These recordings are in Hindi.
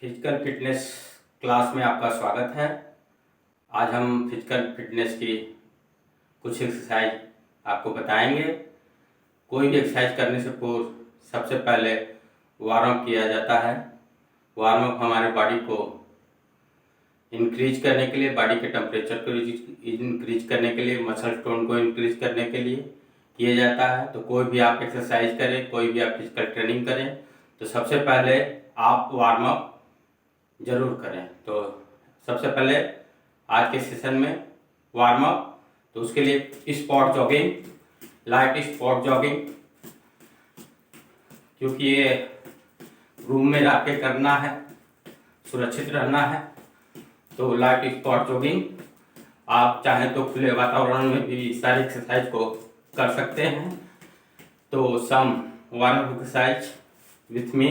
फिजिकल फिटनेस क्लास में आपका स्वागत है। आज हम फिजिकल फिटनेस की कुछ एक्सरसाइज आपको बताएंगे। कोई भी एक्सरसाइज करने से पूर्व सबसे पहले वार्म अप किया जाता है। वार्म अप हमारे बॉडी को इंक्रीज करने के लिए, बॉडी के टेम्परेचर को इंक्रीज करने के लिए, मसल टोन को इंक्रीज करने के लिए किया जाता है। तो कोई भी आप एक्सरसाइज करें, कोई भी आप फिजिकल ट्रेनिंग करें, तो सबसे पहले आप वार्म अप जरूर करें। तो सबसे पहले आज के सेशन में वार्म अप, तो उसके लिए spot jogging, light spot jogging, क्योंकि ये रूम में रह के करना है, सुरक्षित रहना है। तो लाइट स्पॉट जॉगिंग आप चाहें तो खुले वातावरण में भी सारी एक्सरसाइज को कर सकते हैं। तो some warm up exercise with me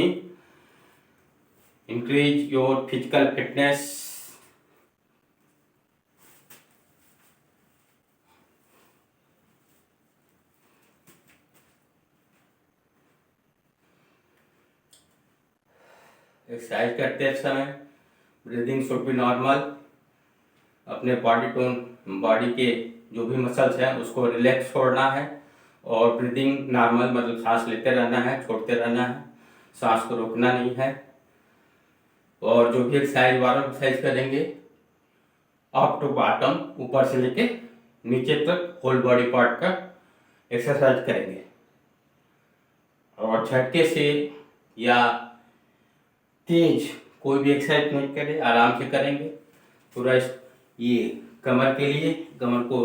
increase your physical fitness. Exercise करते समय ब्रीदिंग शुड बी नॉर्मल। अपने बॉडी के जो भी मसल्स हैं उसको रिलैक्स छोड़ना है, और ब्रीदिंग नॉर्मल मतलब सांस लेते रहना है, छोड़ते रहना है, सांस को रोकना नहीं है। और जो भी एक्सरसाइज वार्म अप एक्सरसाइज करेंगे अप टू बॉटम, ऊपर से लेके नीचे तक होल बॉडी पार्ट का एक्सरसाइज करेंगे। और झटके से या तेज कोई भी एक्सरसाइज नहीं करें, आराम से करेंगे। पूरा ये कमर के लिए, कमर को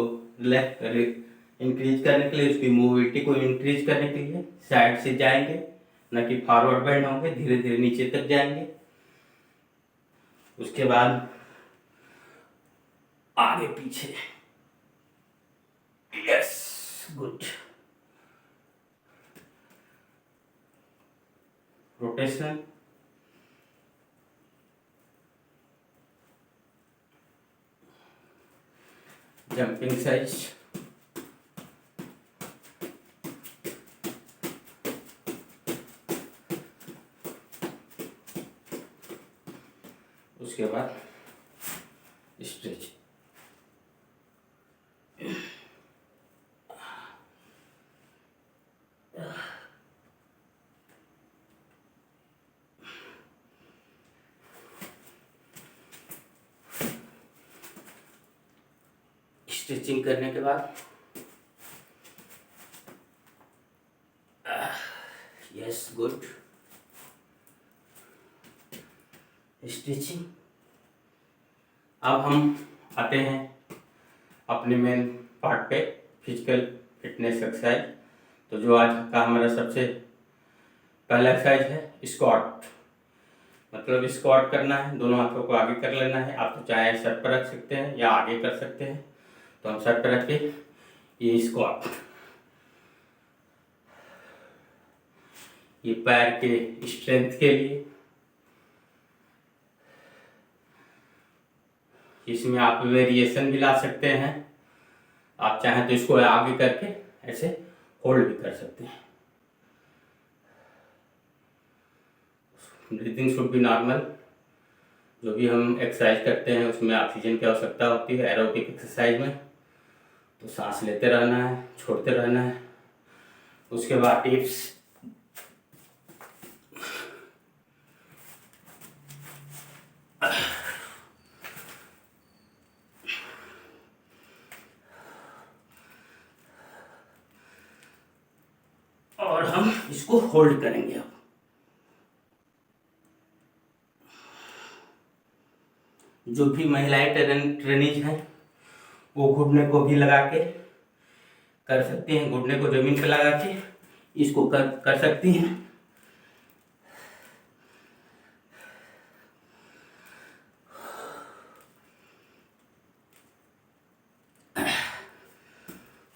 इंक्रीज करने के लिए, उसकी मोबिलिटी को इंक्रीज करने के लिए साइड से जाएंगे, न कि फॉरवर्ड बेंड होंगे, धीरे धीरे नीचे तक जाएंगे। उसके बाद आगे पीछे, yes good, rotation, jumping size, उसके बाद स्ट्रेच। स्ट्रेचिंग करने के बाद यस गुड, स्ट्रेचिंग। अब हम आते हैं अपने मेन पार्ट पे, फिजिकल फिटनेस एक्सरसाइज। तो जो आज का हमारा सबसे पहला एक्सरसाइज है स्क्वाट। मतलब स्क्वाट करना है, दोनों हाथों को आगे कर लेना है। आप तो चाहे सर पर रख सकते हैं या आगे कर सकते हैं। तो हम सर पर रख के ये स्क्वाट, ये पैर के स्ट्रेंथ के लिए। इसमें आप वेरिएशन भी ला सकते हैं। आप चाहें तो इसको आगे करके ऐसे होल्ड भी कर सकते हैं। Breathing should be normal. जो भी हम एक्सरसाइज करते हैं उसमें ऑक्सीजन की आवश्यकता होती है एरोबिक एक्सरसाइज में। तो सांस लेते रहना है, छोड़ते रहना है। उसके बाद टिप्स, और हम इसको होल्ड करेंगे। अब जो भी महिलाएं ट्रेनिंग हैं वो घुटने को भी लगा के कर सकती हैं, घुटने को जमीन पर लगा के इसको कर सकती हैं।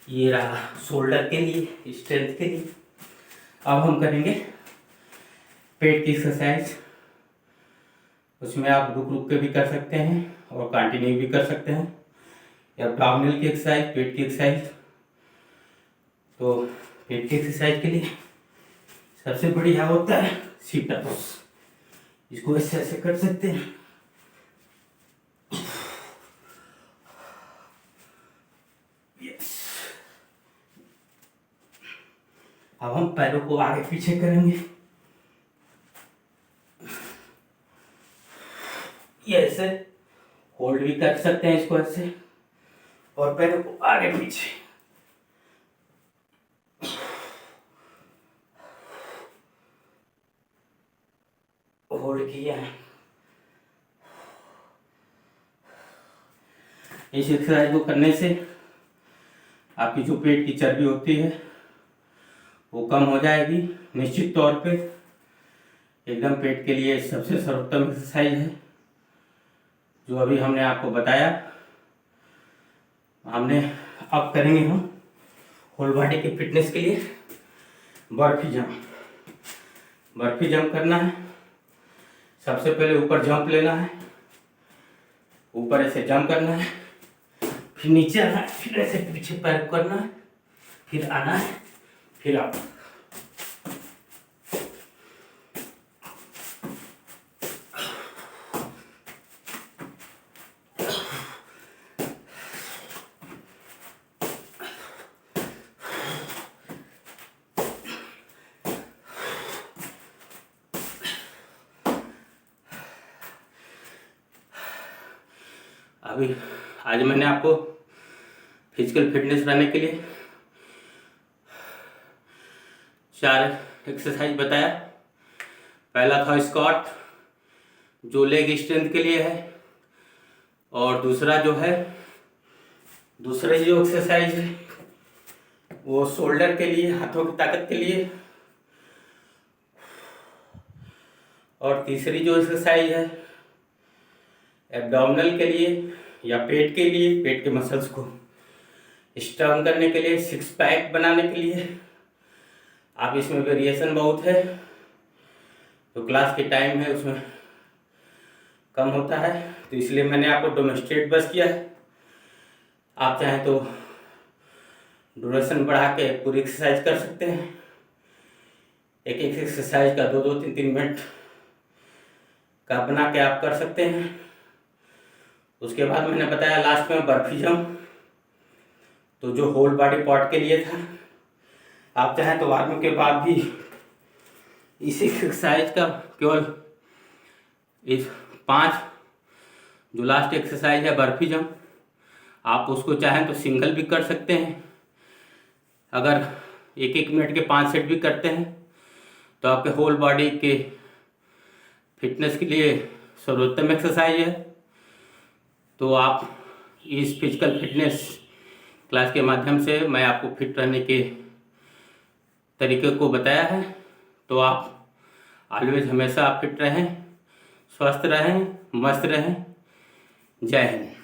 ये रहा शोल्डर के लिए, स्ट्रेंथ के लिए। अब हम करेंगे पेट की एक्सरसाइज। उसमें आप रुक रुक के भी कर सकते हैं और कंटिन्यू भी कर सकते हैं। एब्डोमिनल की एक्सरसाइज, पेट की एक्सरसाइज। तो पेट की एक्सरसाइज के लिए सबसे बढ़िया होता है सिट अप्स। इसको ऐसे ऐसे कर सकते हैं। यस। अब हम पैरों को आगे पीछे करेंगे। ये ऐसे होल्ड भी कर सकते हैं इसको ऐसे, और पैरों को आगे पीछे। होल्ड किया है। इस एक्सरसाइज को करने से आपकी जो पेट की चर्बी होती है वो कम हो जाएगी निश्चित तौर पे। एकदम पेट के लिए सबसे सर्वोत्तम एक्सरसाइज है जो अभी हमने आपको बताया। हमने अब करेंगे हम होल बॉडी की फिटनेस के लिए बर्फी जंप। बर्फी जंप करना है। सबसे पहले ऊपर जंप लेना है, ऊपर ऐसे जंप करना है, फिर नीचे आना है, फिर ऐसे पीछे पैर करना है, फिर आना है, फिर आप अभी आज मैंने आपको फिजिकल फिटनेस रहने के लिए 4 एक्सरसाइज बताया। पहला था स्क्वाट जो लेग स्ट्रेंथ के लिए है, और दूसरा जो एक्सरसाइज है वो शोल्डर के लिए, हाथों की ताकत के लिए, और तीसरी जो एक्सरसाइज है एब्डोमिनल के लिए या पेट के लिए, पेट के मसल्स को स्ट्रॉन्ग करने के लिए, 6 पैक बनाने के लिए। आप इसमें वेरिएशन बहुत है, तो क्लास के टाइम है उसमें कम होता है, तो इसलिए मैंने आपको डेमोंस्ट्रेट बस किया है। आप चाहें तो ड्यूरेशन बढ़ा के पूरी एक्सरसाइज कर सकते हैं। एक एक एक्सरसाइज का 2-2, 3-3 मिनट का बना के आप कर सकते हैं। उसके बाद मैंने बताया लास्ट में बर्फी जंप, तो जो होल बॉडी पार्ट के लिए था। आप चाहें तो वार्म के बाद भी इस एक्सरसाइज का केवल इस 5 जो लास्ट एक्सरसाइज है बर्फी जंप, आप उसको चाहें तो सिंगल भी कर सकते हैं। अगर 1-1 मिनट के 5 सेट भी करते हैं तो आपके होल बॉडी के फिटनेस के लिए सर्वोत्तम एक्सरसाइज है। तो आप इस फिजिकल फिटनेस क्लास के माध्यम से मैं आपको फिट रहने के तरीके को बताया है। तो आप ऑलवेज हमेशा फिट रहें, स्वस्थ रहें, मस्त रहें। जय हिंद।